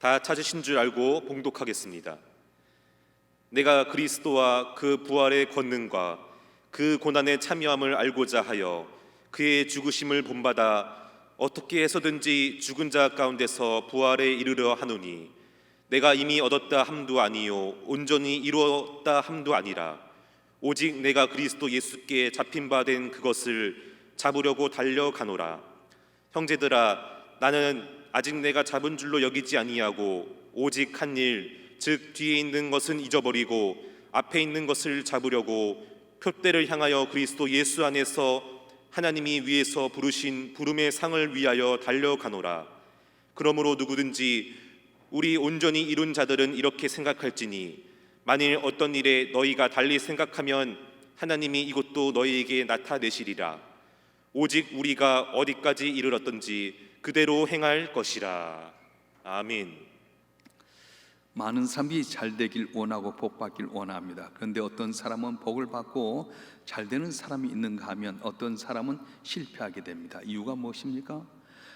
다 찾으신 줄 알고 봉독하겠습니다. 내가 그리스도와 그 부활의 권능과 그 고난의 참여함을 알고자 하여 그의 죽으심을 본받아 어떻게 해서든지 죽은 자 가운데서 부활에 이르려 하노니, 내가 이미 얻었다 함도 아니요 온전히 이루었다 함도 아니라 오직 내가 그리스도 예수께 잡힌 바 된 그것을 잡으려고 달려가노라. 형제들아, 나는 아직 내가 잡은 줄로 여기지 아니하고 오직 한 일, 즉 뒤에 있는 것은 잊어버리고 앞에 있는 것을 잡으려고 표대를 향하여 그리스도 예수 안에서 하나님이 위에서 부르신 부름의 상을 위하여 달려가노라. 그러므로 누구든지 우리 온전히 이룬 자들은 이렇게 생각할지니, 만일 어떤 일에 너희가 달리 생각하면 하나님이 이것도 너희에게 나타내시리라. 오직 우리가 어디까지 이르렀던지 그대로 행할 것이라. 아멘. 많은 사람이 잘 되길 원하고 복 받길 원합니다. 그런데 어떤 사람은 복을 받고 잘 되는 사람이 있는가 하면 어떤 사람은 실패하게 됩니다. 이유가 무엇입니까?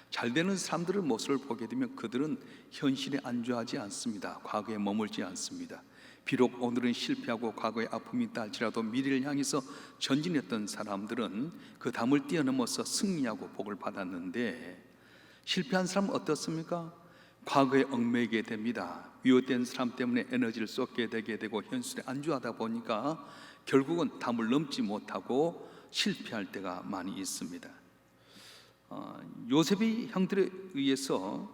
잘 되는 사람들의 모습을 보게 되면 그들은 현실에 안주하지 않습니다. 과거에 머물지 않습니다. 비록 오늘은 실패하고 과거에 아픔이 있다 할지라도 미래를 향해서 전진했던 사람들은 그 담을 뛰어넘어서 승리하고 복을 받았는데, 실패한 사람은 어떻습니까? 과거에 얽매이게 됩니다. 미혹된 사람 때문에 에너지를 쏟게 되고 현실에 안주하다 보니까 결국은 담을 넘지 못하고 실패할 때가 많이 있습니다. 요셉이 형들에 의해서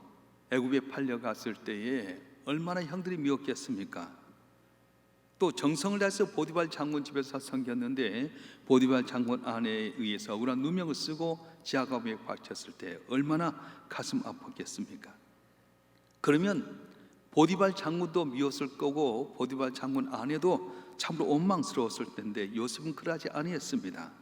애굽에 팔려갔을 때에 얼마나 형들이 미웠겠습니까? 또 정성을 다해서 보디발 장군 집에서 섬겼는데 보디발 장군 아내에 의해서 억울한 누명을 쓰고 지하감옥에 갇혔을 때 얼마나 가슴 아팠겠습니까? 그러면 보디발 장군도 미웠을 거고 보디발 장군 아내도 참으로 원망스러웠을 텐데 요셉은 그러지 아니했습니다.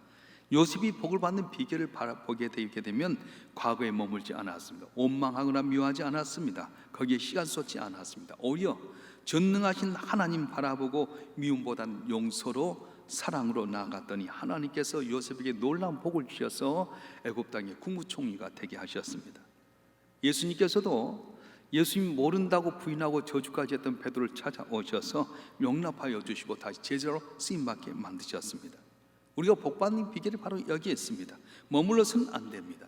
요셉이 복을 받는 비결을 바라보게 되게 되면 과거에 머물지 않았습니다. 원망하거나 미워하지 않았습니다. 거기에 시간 쏟지 않았습니다. 오히려 전능하신 하나님 바라보고 미움보다는 용서로 사랑으로 나아갔더니 하나님께서 요셉에게 놀라운 복을 주셔서 애굽 땅의 국무총리가 되게 하셨습니다. 예수님께서도 예수님 모른다고 부인하고 저주까지 했던 베드로를 찾아오셔서 용납하여 주시고 다시 제자로 쓰임받게 만드셨습니다. 우리가 복받는 비결이 바로 여기에 있습니다. 머물러서는 안 됩니다.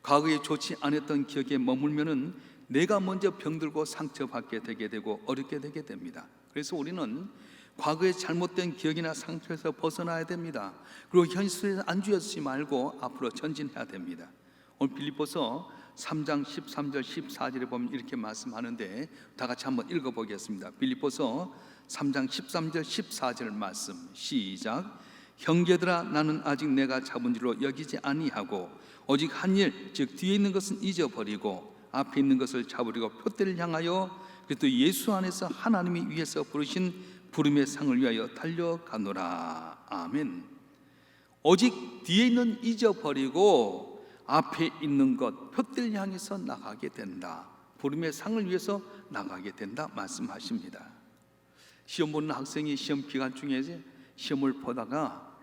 과거에 좋지 않았던 기억에 머물면은 내가 먼저 병들고 상처받게 되게 되고 어렵게 되게 됩니다. 그래서 우리는 과거의 잘못된 기억이나 상처에서 벗어나야 됩니다. 그리고 현실에 안주하지 말고 앞으로 전진해야 됩니다. 오늘 빌립보서 3장 13절 14절에 보면 이렇게 말씀하는데 다 같이 한번 읽어보겠습니다. 빌립보서 3장 13절 14절 말씀 시작. 형제들아, 나는 아직 내가 잡은 줄로 여기지 아니하고 오직 한 일, 즉 뒤에 있는 것은 잊어버리고 앞에 있는 것을 잡으려고 표대를 향하여 그리스도 예수 안에서 하나님이 위에서 부르신 부름의 상을 위하여 달려가노라. 아멘. 오직 뒤에 있는 잊어버리고 앞에 있는 것 표대를 향해서 나가게 된다. 부름의 상을 위해서 나가게 된다 말씀하십니다. 시험 보는 학생이 시험 기간 중에 시험을 보다가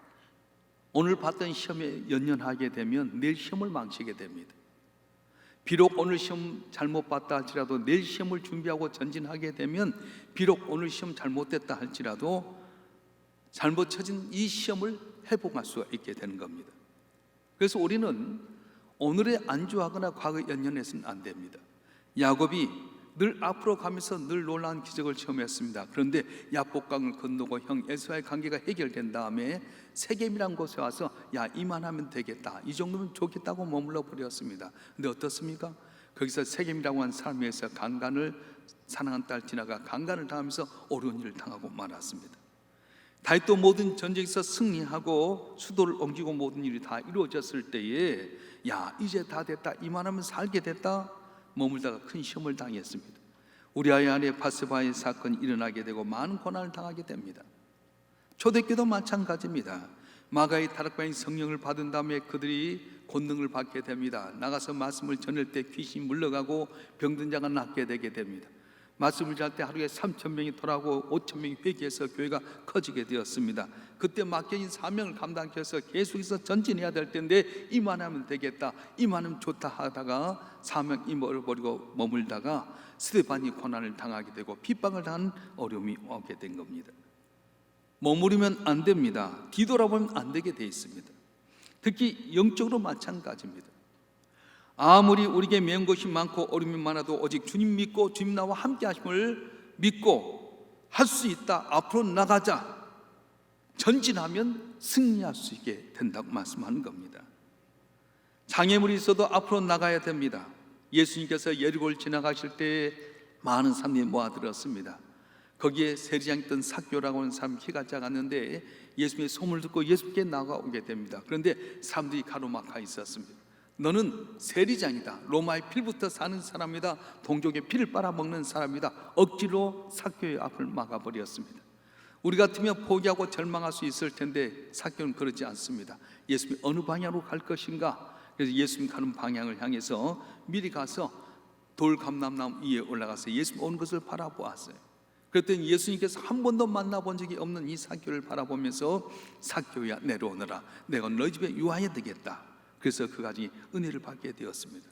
오늘 봤던 시험에 연연하게 되면 내일 시험을 망치게 됩니다. 비록 오늘 시험 잘못 봤다 할지라도 내일 시험을 준비하고 전진하게 되면 비록 오늘 시험 잘못됐다 할지라도 잘못 쳐진 이 시험을 회복할 수가 있게 되는 겁니다. 그래서 우리는 오늘에 안주하거나 과거에 연연해서는 안 됩니다. 야곱이 늘 앞으로 가면서 늘 놀라운 기적을 체험했습니다. 그런데 야복강을 건너고 형 에서와의 관계가 해결된 다음에 세겜이란 곳에 와서 야 이만하면 되겠다, 이 정도면 좋겠다고 머물러 버렸습니다. 근데 어떻습니까? 거기서 세겜이라고 한 사람에서 강간을, 사랑한 딸 디나가 강간을 당하면서 어려운 일을 당하고 말았습니다. 다윗도 모든 전쟁에서 승리하고 수도를 옮기고 모든 일이 다 이루어졌을 때에 야 이제 다 됐다, 이만하면 살게 됐다 머물다가 큰 시험을 당했습니다. 우리 아이 안에 바스바의 사건이 일어나게 되고 많은 고난을 당하게 됩니다. 초대교도 마찬가지입니다. 마가의 다락방의 성령을 받은 다음에 그들이 권능을 받게 됩니다. 나가서 말씀을 전할 때 귀신이 물러가고 병든 자가 낫게 되게 됩니다. 말씀을 잘 때 하루에 3,000명이 돌아오고 5,000명이 회개해서 교회가 커지게 되었습니다. 그때 맡겨진 사명을 감당해서 계속해서 전진해야 될 텐데 이만하면 되겠다, 이만하면 좋다 하다가 사명 잃어버리고 머물다가 스데반이 고난을 당하게 되고 핍박을 당한 어려움이 오게 된 겁니다. 머무르면 안 됩니다. 뒤돌아보면 안 되게 돼 있습니다. 특히 영적으로 마찬가지입니다. 아무리 우리에게 매운 것이 많고 어려움이 많아도 오직 주님 믿고 주님 나와 함께 하심을 믿고 할 수 있다, 앞으로 나가자, 전진하면 승리할 수 있게 된다고 말씀하는 겁니다. 장애물이 있어도 앞으로 나가야 됩니다. 예수님께서 예리고를 지나가실 때 많은 사람들이 모아들었습니다. 거기에 세리장 있던 삭교라고 하는 사람이 키가 작았는데 예수님의 소문을 듣고 예수님께 나가오게 됩니다. 그런데 사람들이 가로막아 있었습니다. 너는 세리장이다, 로마의 필부터 사는 사람이다, 동족의 피를 빨아먹는 사람이다. 억지로 삭교의 앞을 막아버렸습니다. 우리 같으면 포기하고 절망할 수 있을 텐데 삭교는 그러지 않습니다. 예수님이 어느 방향으로 갈 것인가, 그래서 예수님 가는 방향을 향해서 미리 가서 돌감람나무 위에 올라가서 예수님 오는 것을 바라보았어요. 그랬더니 예수님께서 한 번도 만나본 적이 없는 이 삭교를 바라보면서 삭교야 내려오너라, 내가 너희 집에 유하여야 되겠다. 그래서 그까지 은혜를 받게 되었습니다.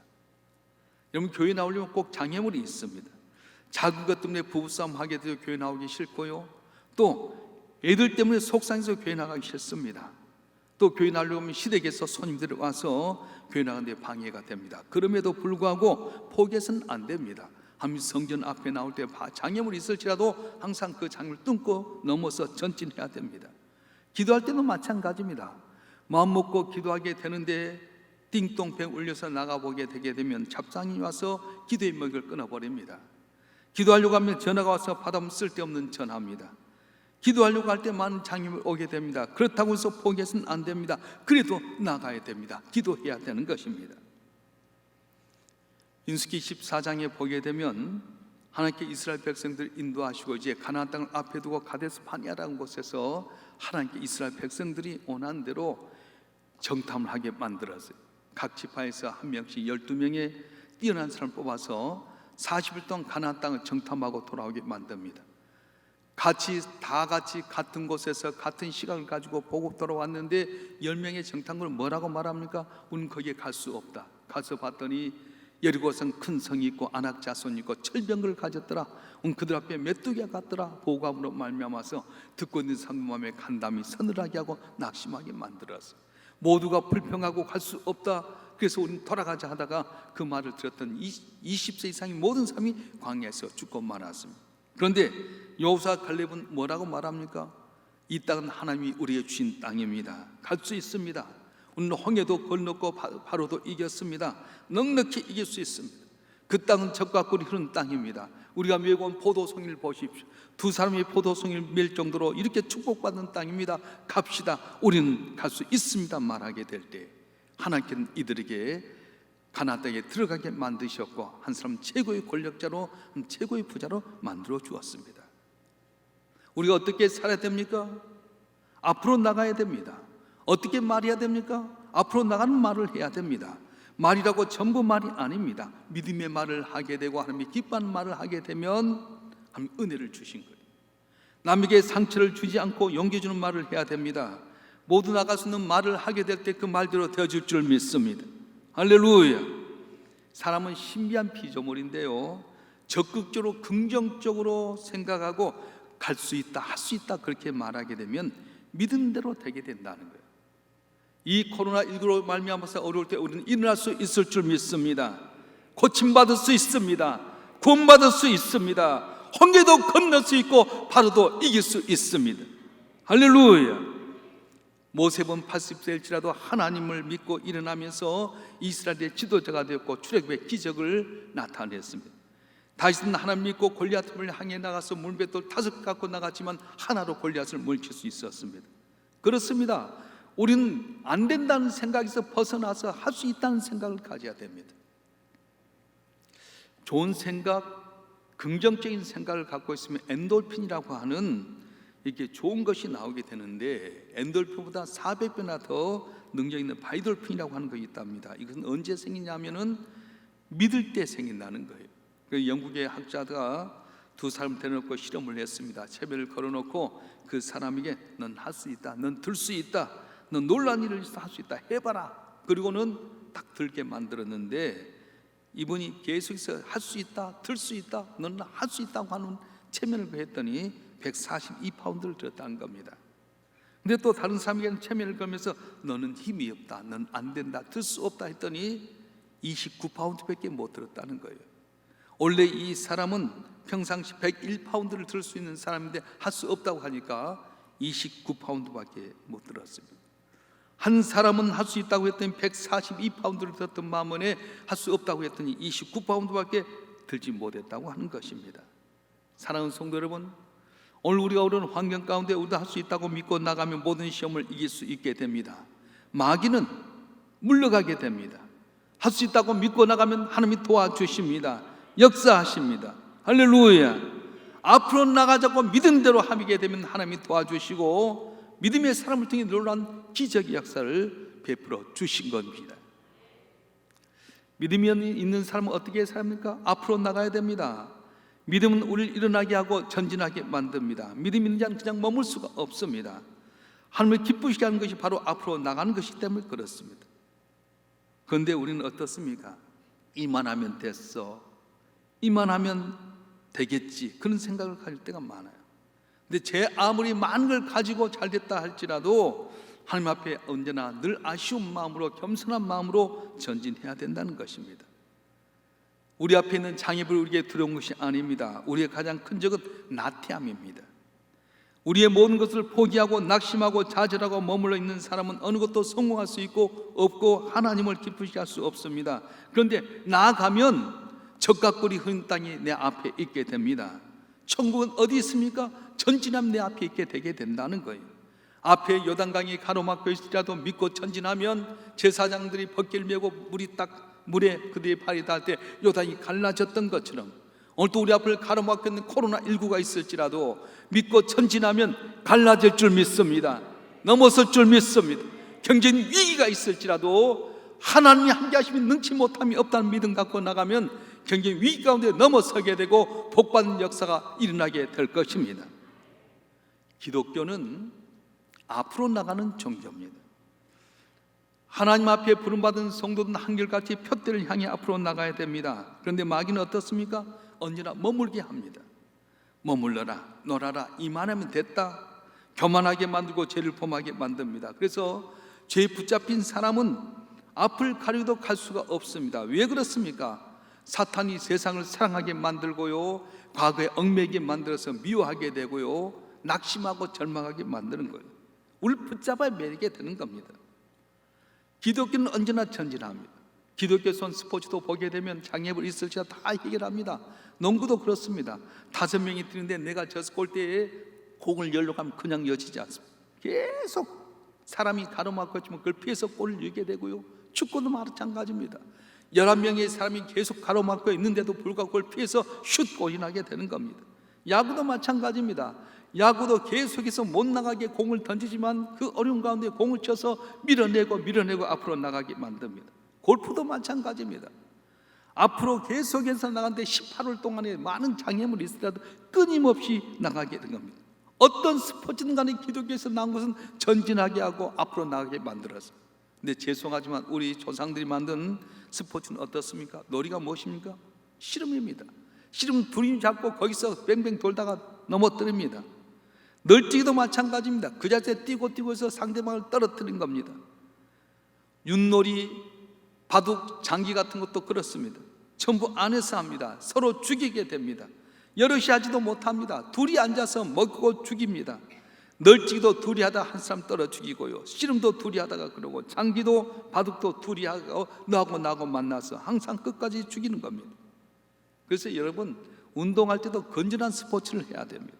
여러분, 교회 나오려면 꼭 장애물이 있습니다. 작은 것 때문에 부부싸움 하게 되어 교회 나오기 싫고요, 또 애들 때문에 속상해서 교회 나가기 싫습니다. 또 교회 나오려면 시댁에서 손님들이 와서 교회 나가는데 방해가 됩니다. 그럼에도 불구하고 포기해서는 안 됩니다. 하나님 성전 앞에 나올 때 장애물이 있을지라도 항상 그 장애물을 뚫고 넘어서 전진해야 됩니다. 기도할 때도 마찬가지입니다. 마음 먹고 기도하게 되는데 띵동배 울려서 나가보게 되게 되면 잡상이 와서 기도의 먹이를 끊어버립니다. 기도하려고 하면 전화가 와서 받으면 쓸데없는 전화입니다. 기도하려고 할 때 많은 장애물이 오게 됩니다. 그렇다고 해서 포기해서는 안 됩니다. 그래도 나가야 됩니다. 기도해야 되는 것입니다. 민수기 14장에 보게 되면 하나님께 이스라엘 백성들을 인도하시고 이제 가나안 땅을 앞에 두고 가데스 바네아라는 곳에서 하나님께 이스라엘 백성들이 원한 대로 정탐을 하게 만들었어요. 각 지파에서 한 명씩 12명의 뛰어난 사람을 뽑아서 40일 동안 가나안 땅을 정탐하고 돌아오게 만듭니다. 다 같이 같은 곳에서 같은 시각을 가지고 보고 돌아왔는데 10명의 정탐꾼은 뭐라고 말합니까? 우리는 거기에 갈 수 없다. 가서 봤더니 여리고성 큰 성이 있고 안악 자손이 있고 철병을 가졌더라. 그들 앞에 메뚜기가 같더라. 보감으로 말미암아서 듣고 있는 사람 마음에 간담이 서늘하게 하고 낙심하게 만들었어요. 모두가 불평하고 갈 수 없다. 그래서 우리는 돌아가자 하다가 그 말을 들었던 20세 이상의 모든 사람이 광야에서 죽고 말았습니다. 그런데 여호수아 갈렙은 뭐라고 말합니까? 이 땅은 하나님이 우리에게 주신 땅입니다. 갈 수 있습니다. 우리는 홍해도 건넜고 바로도 이겼습니다. 넉넉히 이길 수 있습니다. 그 땅은 젖과 꿀이 흐르는 땅입니다. 우리가 메고 온 포도송이를 보십시오. 두 사람이 포도송이를 멜 정도로 이렇게 축복받는 땅입니다. 갑시다. 우리는 갈 수 있습니다. 말하게 될 때 하나님께는 이들에게 가나안 땅에 들어가게 만드셨고 한 사람 최고의 권력자로, 최고의 부자로 만들어 주었습니다. 우리가 어떻게 살아야 됩니까? 앞으로 나가야 됩니다. 어떻게 말해야 됩니까? 앞으로 나가는 말을 해야 됩니다. 말이라고 전부 말이 아닙니다. 믿음의 말을 하게 되고 하나님이 기뻐하는 말을 하게 되면 하나님 은혜를 주신 거예요. 남에게 상처를 주지 않고 용기 주는 말을 해야 됩니다. 모두 나갈 수 있는 말을 하게 될 때 그 말대로 되어줄 줄 믿습니다. 할렐루야. 사람은 신비한 피조물인데요, 적극적으로 긍정적으로 생각하고 갈 수 있다, 할 수 있다 그렇게 말하게 되면 믿음대로 되게 된다는 거예요. 이 코로나19로 말미암아서 어려울 때 우리는 일어날 수 있을 줄 믿습니다. 고침받을 수 있습니다. 구원받을 수 있습니다. 홍해도 건널 수 있고 바로도 이길 수 있습니다. 할렐루야. 모세는 80세일지라도 하나님을 믿고 일어나면서 이스라엘의 지도자가 되었고 출애굽의 기적을 나타냈습니다. 다윗은 하나님 믿고 골리앗을 향해 나가서 물맷돌 5개 갖고 나갔지만 하나로 골리앗을 물칠 수 있었습니다. 그렇습니다. 우리는 안 된다는 생각에서 벗어나서 할 수 있다는 생각을 가져야 됩니다. 좋은 생각, 긍정적인 생각을 갖고 있으면 엔돌핀이라고 하는 이렇게 좋은 것이 나오게 되는데 엔돌핀보다 400배나 더 능력 있는 바이돌핀이라고 하는 것이 있답니다. 이것은 언제 생기냐면은 믿을 때 생긴다는 거예요. 그 영국의 학자가 두 사람 대놓고 실험을 했습니다. 채비를 걸어놓고 그 사람에게 넌 할 수 있다, 넌 들 수 있다, 넌 놀라운 일을 할 수 있다, 해봐라. 그리고는 딱 들게 만들었는데 이분이 계속해서 할 수 있다, 들 수 있다, 넌 할 수 있다고 하는 체면을 했더니 142파운드를 들었다는 겁니다. 근데 또 다른 사람에게는 체면을 걸면서 너는 힘이 없다, 넌 안 된다, 들 수 없다 했더니 29파운드밖에 못 들었다는 거예요. 원래 이 사람은 평상시 101파운드를 들 수 있는 사람인데 할 수 없다고 하니까 29파운드밖에 못 들었습니다. 한 사람은 할 수 있다고 했더니 142파운드를 들었던 반면에 할 수 없다고 했더니 29파운드밖에 들지 못했다고 하는 것입니다. 사랑하는 성도 여러분, 오늘 우리가 어려운 환경 가운데 우리도 할 수 있다고 믿고 나가면 모든 시험을 이길 수 있게 됩니다. 마귀는 물러가게 됩니다. 할 수 있다고 믿고 나가면 하나님이 도와주십니다. 역사하십니다. 할렐루야. 앞으로 나가자고 믿은 대로 하게 되면 하나님이 도와주시고 믿음의 사람을 통해 놀라운 기적의 역사를 베풀어 주신 겁니다. 믿음이 있는 사람은 어떻게 삽니까? 앞으로 나가야 됩니다. 믿음은 우리를 일어나게 하고 전진하게 만듭니다. 믿음 있는 자는 그냥 머물 수가 없습니다. 하나님을 기쁘시게 하는 것이 바로 앞으로 나가는 것이기 때문에 그렇습니다. 그런데 우리는 어떻습니까? 이만하면 됐어, 이만하면 되겠지, 그런 생각을 가질 때가 많아요. 근데 제 아무리 많은 걸 가지고 잘 됐다 할지라도 하나님 앞에 언제나 늘 아쉬운 마음으로, 겸손한 마음으로 전진해야 된다는 것입니다. 우리 앞에 있는 장애물이 우리에게 두려운 것이 아닙니다. 우리의 가장 큰 적은 나태함입니다. 우리의 모든 것을 포기하고 낙심하고 좌절하고 머물러 있는 사람은 어느 것도 성공할 수 있고 없고 하나님을 기쁘시게 할 수 없습니다. 그런데 나아가면 적각골이 흐린 땅이 내 앞에 있게 됩니다. 천국은 어디 있습니까? 전진하면 내 앞에 있게 되게 된다는 거예요. 앞에 요단강이 가로막혀 있을지라도 믿고 전진하면 제사장들이 벗길 메고 물에 그들의 발이 닿을 때 요단이 갈라졌던 것처럼 오늘도 우리 앞을 가로막혀 있는 코로나19가 있을지라도 믿고 전진하면 갈라질 줄 믿습니다. 넘어설 줄 믿습니다. 경제인 위기가 있을지라도 하나님이 함께 하시면 능치 못함이 없다는 믿음 갖고 나가면 경제 위기 가운데 넘어서게 되고 복받는 역사가 일어나게 될 것입니다. 기독교는 앞으로 나가는 종교입니다. 하나님 앞에 부름받은 성도는 한결같이 푯대를 향해 앞으로 나가야 됩니다. 그런데 마귀는 어떻습니까? 언제나 머물게 합니다. 머물러라, 놀아라, 이만하면 됐다, 교만하게 만들고 죄를 범하게 만듭니다. 그래서 죄에 붙잡힌 사람은 앞을 가려도 갈 수가 없습니다. 왜 그렇습니까? 사탄이 세상을 사랑하게 만들고요, 과거에 얽매이게 만들어서 미워하게 되고요, 낙심하고 절망하게 만드는 거예요. 우리를 붙잡아 매게 되는 겁니다. 기독교는 언제나 전진합니다. 기독교에서는 스포츠도 보게 되면 장애물 있을지라도 다 해결합니다. 농구도 그렇습니다. 5명이 뛰는데 내가 저 골대에 공을 열려고 하면 그냥 여지지 않습니다. 계속 사람이 가로막고 있지만 그걸 피해서 골을 넣게 되고요, 축구도 마찬가지입니다. 11명의 사람이 계속 가로막고 있는데도 불구하고 그걸 피해서 슛 골이 나게 되는 겁니다. 야구도 마찬가지입니다. 야구도 계속해서 못 나가게 공을 던지지만 그 어려운 가운데 공을 쳐서 밀어내고 앞으로 나가게 만듭니다. 골프도 마찬가지입니다. 앞으로 계속해서 나가는데 18월 동안에 많은 장애물이 있더라도 끊임없이 나가게 된 겁니다. 어떤 스포츠든 간에 기독교에서 나온 것은 전진하게 하고 앞으로 나가게 만들었어요. 근데 죄송하지만 우리 조상들이 만든 스포츠는 어떻습니까? 놀이가 무엇입니까? 씨름입니다. 씨름 둘이 잡고 거기서 뱅뱅 돌다가 넘어뜨립니다. 널뛰기도 마찬가지입니다. 그 자세에 뛰고 해서 상대방을 떨어뜨린 겁니다. 윷놀이, 바둑, 장기 같은 것도 그렇습니다. 전부 안에서 합니다. 서로 죽이게 됩니다. 여럿이 하지도 못합니다. 둘이 앉아서 먹고 죽입니다. 널뛰기도 둘이 하다 한 사람 떨어 죽이고요, 씨름도 둘이 하다가 그러고, 장기도 바둑도 둘이 하고 너하고 나하고 만나서 항상 끝까지 죽이는 겁니다. 그래서 여러분, 운동할 때도 건전한 스포츠를 해야 됩니다.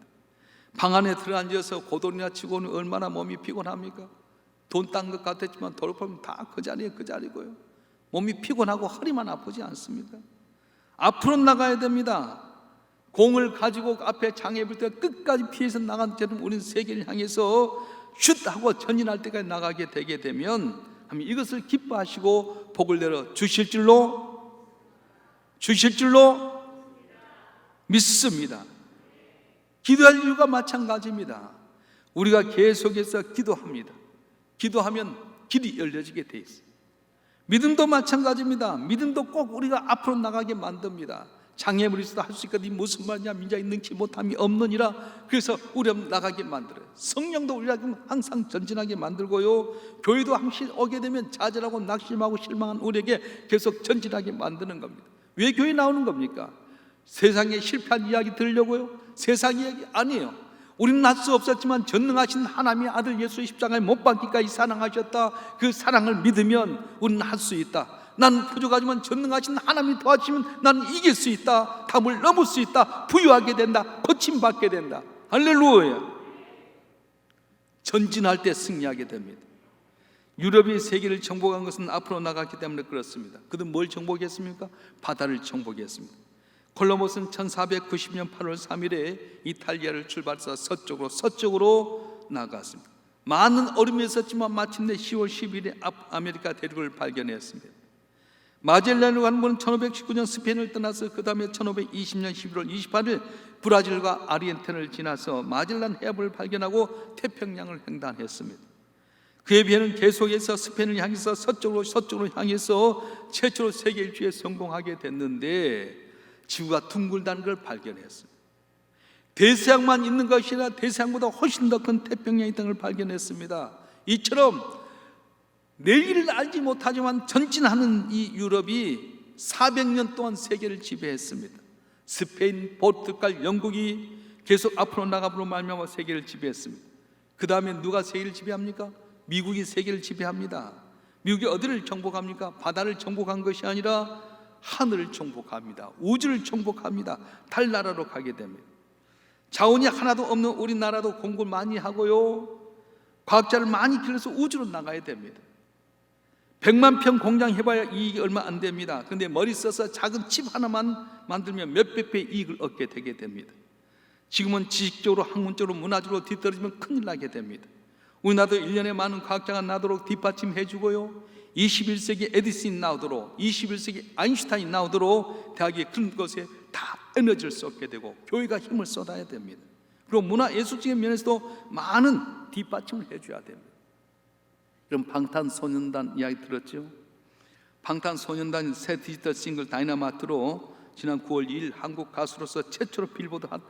방 안에 들어앉아서 고돌이나 치고는 얼마나 몸이 피곤합니까? 돈 딴 것 같았지만 돌아보면 다 그 자리에 그 자리고요, 몸이 피곤하고 허리만 아프지 않습니까? 앞으로 나가야 됩니다. 공을 가지고 앞에 장애 볼 때 끝까지 피해서 나간 때는 우리는 세계를 향해서 슛하고 전진할 때까지 나가게 되게 되면 이것을 기뻐하시고 복을 내려 주실 줄로 믿습니다. 기도할 이유가 마찬가지입니다. 우리가 계속해서 기도합니다. 기도하면 길이 열려지게 돼 있어요. 믿음도 마찬가지입니다. 믿음도 꼭 우리가 앞으로 나가게 만듭니다. 장애물이 있어도 할 수 있거든. 무슨 말이냐? 민자의 능치 못함이 없느니라. 그래서 우리 나가게 만들어요. 성령도 우리를 항상 전진하게 만들고요, 교회도 항상 오게 되면 좌절하고 낙심하고 실망한 우리에게 계속 전진하게 만드는 겁니다. 왜 교회 나오는 겁니까? 세상에 실패한 이야기 들으려고요? 세상 이야기 아니에요. 우리는 할 수 없었지만 전능하신 하나님의 아들 예수의 십자가에 못 박기까지 사랑하셨다. 그 사랑을 믿으면 우리는 할 수 있다. 나는 부족하지만 전능하신 하나님이 도와주시면 나는 이길 수 있다. 담을 넘을 수 있다. 부유하게 된다. 고침받게 된다. 할렐루야. 전진할 때 승리하게 됩니다. 유럽이 세계를 정복한 것은 앞으로 나갔기 때문에 그렇습니다. 그들은 뭘 정복했습니까? 바다를 정복했습니다. 콜럼버스는 1490년 8월 3일에 이탈리아를 출발해서 서쪽으로 나갔습니다. 많은 어려움이 있었지만 마침내 10월 10일에 아메리카 대륙을 발견했습니다. 마젤란을 가는 분은 1519년 스페인을 떠나서 그 다음에 1520년 11월 28일 브라질과 아르헨티나를 지나서 마젤란 해협을 발견하고 태평양을 횡단했습니다. 그에 비해는 계속해서 스페인을 향해서 서쪽으로 향해서 최초로 세계 일주에 성공하게 됐는데 지구가 둥글다는 걸 발견했습니다. 대서양만 있는 것이 아니라 대서양보다 훨씬 더 큰 태평양이 있다는 걸 발견했습니다. 이처럼 내일을 알지 못하지만 전진하는 이 유럽이 400년 동안 세계를 지배했습니다. 스페인, 포르투갈, 영국이 계속 앞으로 나가므로 말미암아 세계를 지배했습니다. 그 다음에 누가 세계를 지배합니까? 미국이 세계를 지배합니다. 미국이 어디를 정복합니까? 바다를 정복한 것이 아니라 하늘을 정복합니다. 우주를 정복합니다. 달나라로 가게 됩니다. 자원이 하나도 없는 우리나라도 공부를 많이 하고요, 과학자를 많이 길러서 우주로 나가야 됩니다. 100만 평 공장 해봐야 이익이 얼마 안 됩니다. 그런데 머리 써서 작은 칩 하나만 만들면 몇백 배의 이익을 얻게 되게 됩니다. 지금은 지식적으로, 학문적으로, 문화적으로 뒤떨어지면 큰일 나게 됩니다. 우리나라도 1년에 많은 과학자가 나도록 뒷받침해 주고요, 21세기 에디슨이 나오도록, 21세기 아인슈타인이 나오도록 대학의 그런 것에 다 에너지를 쏟게 되고 교회가 힘을 쏟아야 됩니다. 그리고 문화 예술적인 면에서도 많은 뒷받침을 해줘야 됩니다. 그럼 방탄소년단 이야기 들었죠? 방탄소년단 새 디지털 싱글 다이너마이트로 지난 9월 2일 한국 가수로서 최초로 빌보드 한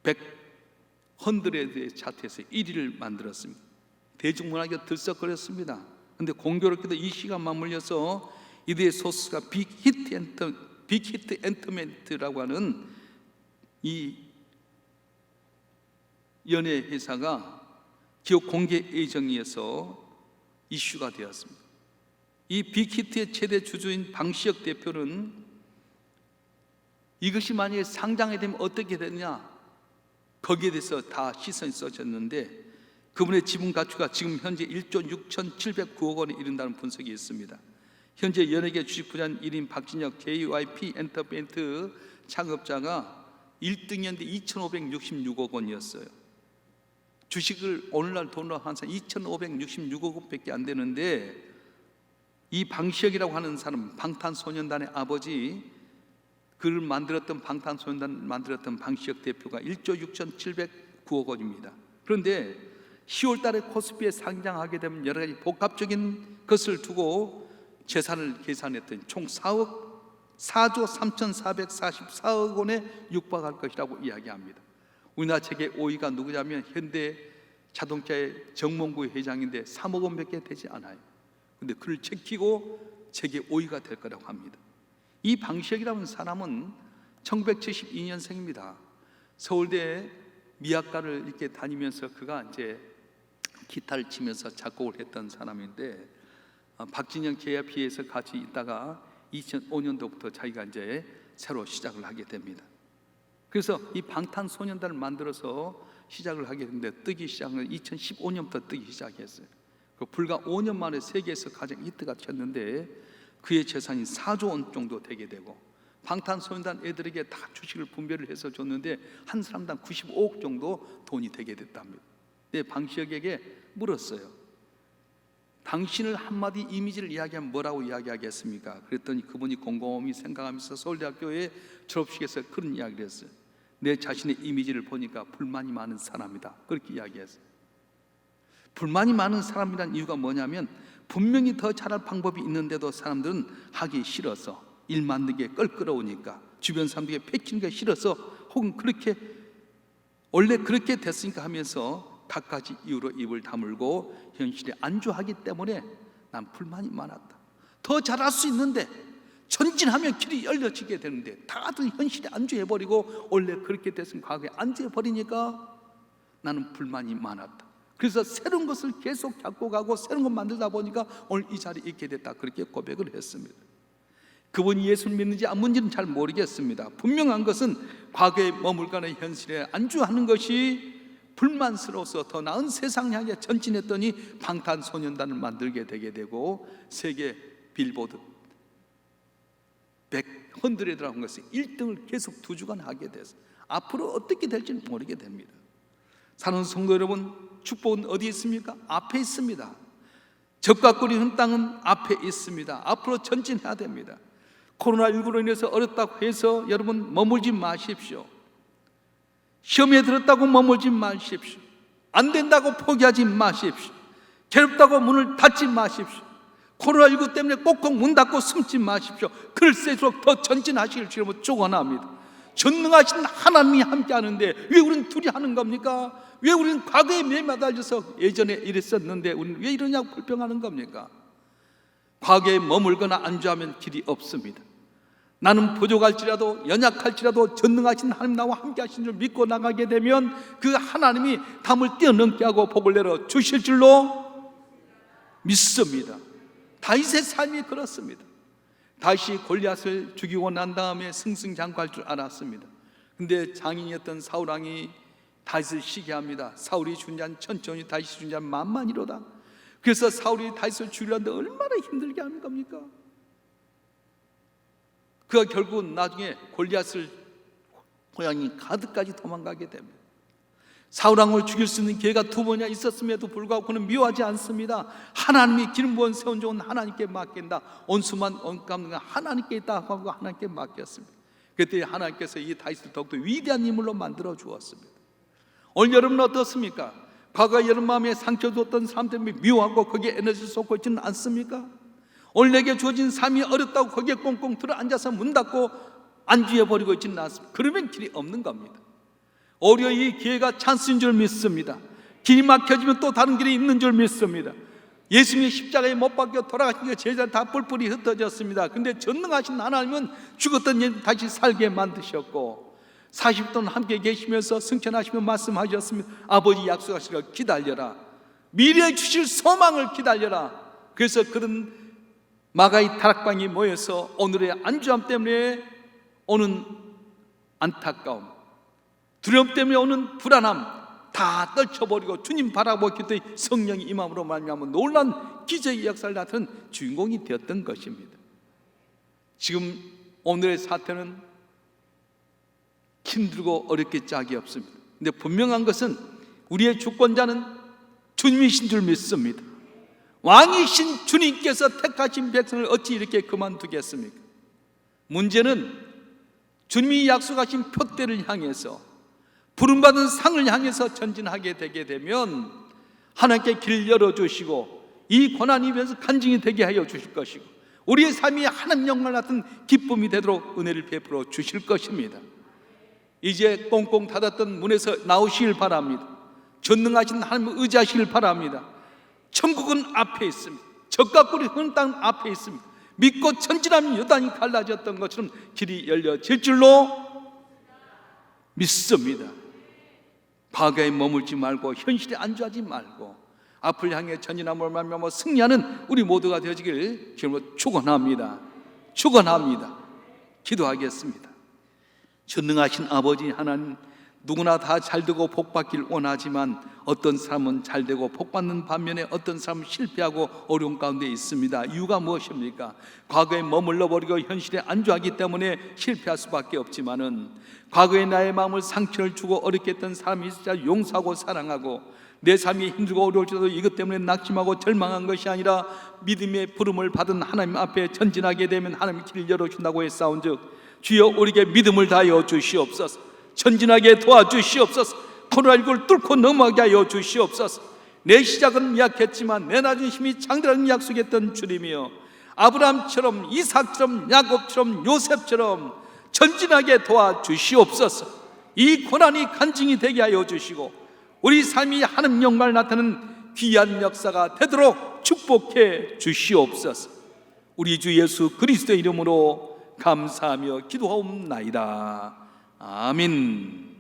100의 차트에서 1위를 만들었습니다. 대중문화가 들썩거렸습니다. 그런데 공교롭게도 이 시간 맞물려서 이들의 소스가 빅히트 엔터테인먼트라고 하는 이 연예 회사가 기업 공개 예정에서 이슈가 되었습니다. 이 빅히트의 최대 주주인 방시혁 대표는 이것이 만약에 상장이 되면 어떻게 되느냐, 거기에 대해서 다 시선이 쏟아졌는데 그분의 지분 가치가 지금 현재 1조 6,709억 원에 이른다는 분석이 있습니다. 현재 연예계 주식 부자인 1인 박진혁 JYP 엔터테인먼트 창업자가 1등이었는데 2,566억 원이었어요. 주식을 오늘날 돈으로 한산 2,566억 원밖에 안 되는데 이 방시혁이라고 하는 사람, 방탄소년단의 아버지, 그를 만들었던 방탄소년단 만들었던 방시혁 대표가 1조 6,709억 원입니다. 그런데 10월 달에 코스피에 상장하게 되면 여러 가지 복합적인 것을 두고 재산을 계산했더니 총 4조 3,444억 원에 육박할 것이라고 이야기합니다. 우리나라 세계 5위가 누구냐면 현대 자동차의 정몽구 회장인데 3억 원밖에 되지 않아요. 그런데 그를 제끼고 세계 5위가 될 거라고 합니다. 이 방시혁이라는 사람은 1972년생입니다. 서울대 미학과를 이렇게 다니면서 그가 이제 기타를 치면서 작곡을 했던 사람인데 박진영 JYP에서 같이 있다가 2005년도부터 자기가 이제 새로 시작을 하게 됩니다. 그래서 이 방탄소년단을 만들어서 시작을 하게 됐는데 뜨기 시작은 2015년부터 뜨기 시작했어요. 불과 5년 만에 세계에서 가장 히트가 쳤는데 그의 재산이 4조 원 정도 되게 되고 방탄소년단 애들에게 다 주식을 분배를 해서 줬는데 한 사람당 95억 정도 돈이 되게 됐답니다. 근데 방시혁에게 물었어요. 당신을 한마디 이미지를 이야기하면 뭐라고 이야기하겠습니까? 그랬더니 그분이 곰곰이 생각하면서 서울대학교의 졸업식에서 그런 이야기를 했어요. 내 자신의 이미지를 보니까 불만이 많은 사람이다, 그렇게 이야기했어요. 불만이 많은 사람이란 이유가 뭐냐면 분명히 더 잘할 방법이 있는데도 사람들은 하기 싫어서, 일 만든 게 껄끄러우니까, 주변 사람들에게 패키는 게 싫어서, 혹은 그렇게 원래 그렇게 됐으니까 하면서 갖가지 이유로 입을 다물고 현실에 안주하기 때문에 난 불만이 많았다. 더 잘할 수 있는데, 전진하면 길이 열려지게 되는데 다들 현실에 안주해버리고 원래 그렇게 됐으면 과거에 안주해버리니까 나는 불만이 많았다. 그래서 새로운 것을 계속 잡고 가고 새로운 것 만들다 보니까 오늘 이 자리에 있게 됐다, 그렇게 고백을 했습니다. 그분이 예수를 믿는지 안 믿는지는 잘 모르겠습니다. 분명한 것은 과거에 머물거나 현실에 안주하는 것이 불만스러워서 더 나은 세상 향해 전진했더니 방탄소년단을 만들게 되게 되고 세계 빌보드 100라는 것이 1등을 계속 2주간 하게 돼서 앞으로 어떻게 될지 모르게 됩니다. 사랑하는 성도 여러분, 축복은 어디 있습니까? 앞에 있습니다. 적과 꿀이 흐른 땅은 앞에 있습니다. 앞으로 전진해야 됩니다. 코로나19로 인해서 어렵다고 해서 여러분 머물지 마십시오. 시험에 들었다고 머물지 마십시오. 안 된다고 포기하지 마십시오. 괴롭다고 문을 닫지 마십시오. 코로나19 때문에 꼭꼭 문 닫고 숨지 마십시오. 그럴수록 더 전진하시길 주님으로 축원합니다. 전능하신 하나님이 함께 하는데 왜 우리는 둘이 하는 겁니까? 왜 우리는 과거에 매달려서 예전에 이랬었는데 우리는 왜 이러냐고 불평하는 겁니까? 과거에 머물거나 안주하면 길이 없습니다. 나는 부족할지라도 연약할지라도 전능하신 하나님 나와 함께 하신 줄 믿고 나가게 되면 그 하나님이 담을 뛰어넘게 하고 복을 내려 주실 줄로 믿습니다. 다윗의 삶이 그렇습니다. 다윗이 골리앗을 죽이고 난 다음에 승승장구할 줄 알았습니다. 근데 장인이었던 사울왕이 다윗을 시기합니다. 사울이 준잔 천천히, 다윗이 준잔 만만이로다. 그래서 사울이 다윗을 죽이려는데 얼마나 힘들게 하는 겁니까? 그가 결국은 나중에 골리앗을 고향이 가드까지 도망가게 됩니다. 사울왕을 죽일 수 있는 기회가 2번이나 있었음에도 불구하고 그는 미워하지 않습니다. 하나님이 기름 부은 세운 종은 하나님께 맡긴다. 온수만 온감은 하나님께 있다 하고 하나님께 맡겼습니다. 그때 하나님께서 이 다윗을 더욱더 위대한 인물로 만들어 주었습니다. 오늘 여러분은 어떻습니까? 과거 여러분 마음에 상처 줬던 사람 때문에 미워하고 거기에 에너지를 쏟고 있지는 않습니까? 오늘 내게 주어진 삶이 어렵다고 거기에 꽁꽁 들어 앉아서 문 닫고 안주해버리고 있지는 않습니다. 그러면 길이 없는 겁니다. 오히려 이 기회가 찬스인 줄 믿습니다. 길이 막혀지면 또 다른 길이 있는 줄 믿습니다. 예수님이 십자가에 못 박혀 돌아가시니까 제자들 다 뿔뿔이 흩어졌습니다. 근데 전능하신 하나님은 죽었던 예 다시 살게 만드셨고 40년 동안 함께 계시면서 승천하시며 말씀하셨습니다. 아버지 약속하시기를 기다려라. 미래에 주실 소망을 기다려라. 그래서 그런 마가의 다락방이 모여서 오늘의 안주함 때문에 오는 안타까움, 두려움 때문에 오는 불안함 다 떨쳐버리고 주님 바라보기 때문에 성령이 임함으로 말미암아 놀란 기적의 역사를 나타낸 주인공이 되었던 것입니다. 지금 오늘의 사태는 힘들고 어렵게 짝이 없습니다. 근데 분명한 것은 우리의 주권자는 주님이신 줄 믿습니다. 왕이신 주님께서 택하신 백성을 어찌 이렇게 그만두겠습니까? 문제는 주님이 약속하신 표대를 향해서 부름받은 상을 향해서 전진하게 되게 되면 하나님께 길 열어주시고 이 고난이 면서 간증이 되게 하여 주실 것이고 우리의 삶이 하나님 영광 같은 기쁨이 되도록 은혜를 베풀어 주실 것입니다. 이제 꽁꽁 닫았던 문에서 나오시길 바랍니다. 전능하신 하나님을 의지하시길 바랍니다. 천국은 앞에 있습니다. 적과 꿀이 흐르는 땅 앞에 있습니다. 믿고 전진하면 요단이 갈라졌던 것처럼 길이 열려질 줄로 믿습니다. 과거에 머물지 말고 현실에 안주하지 말고 앞을 향해 전진함으로 말미암아 승리하는 우리 모두가 되어지길 주님으로 축원합니다. 축원합니다. 기도하겠습니다. 전능하신 아버지 하나님, 누구나 다 잘되고 복받길 원하지만 어떤 사람은 잘되고 복받는 반면에 어떤 사람은 실패하고 어려운 가운데 있습니다. 이유가 무엇입니까? 과거에 머물러 버리고 현실에 안주하기 때문에 실패할 수밖에 없지만은 과거에 나의 마음을 상처를 주고 어렵게 했던 사람이 있으자 용서하고 사랑하고 내 삶이 힘들고 어려울지라도 이것 때문에 낙심하고 절망한 것이 아니라 믿음의 부름을 받은 하나님 앞에 전진하게 되면 하나님이 길을 열어준다고 했사온즉 주여 우리에게 믿음을 다하여 주시옵소서. 전진하게 도와주시옵소서. 코로나19를 뚫고 넘어가게 하여 주시옵소서. 내 시작은 미약했지만 내 나중 힘이 장대라는 약속했던 주님이여, 아브라함처럼, 이삭처럼, 야곱처럼, 요셉처럼 전진하게 도와주시옵소서. 이 고난이 간증이 되게 하여 주시고 우리 삶이 하나님 영광을 나타내는 귀한 역사가 되도록 축복해 주시옵소서. 우리 주 예수 그리스도의 이름으로 감사하며 기도하옵나이다. 아멘.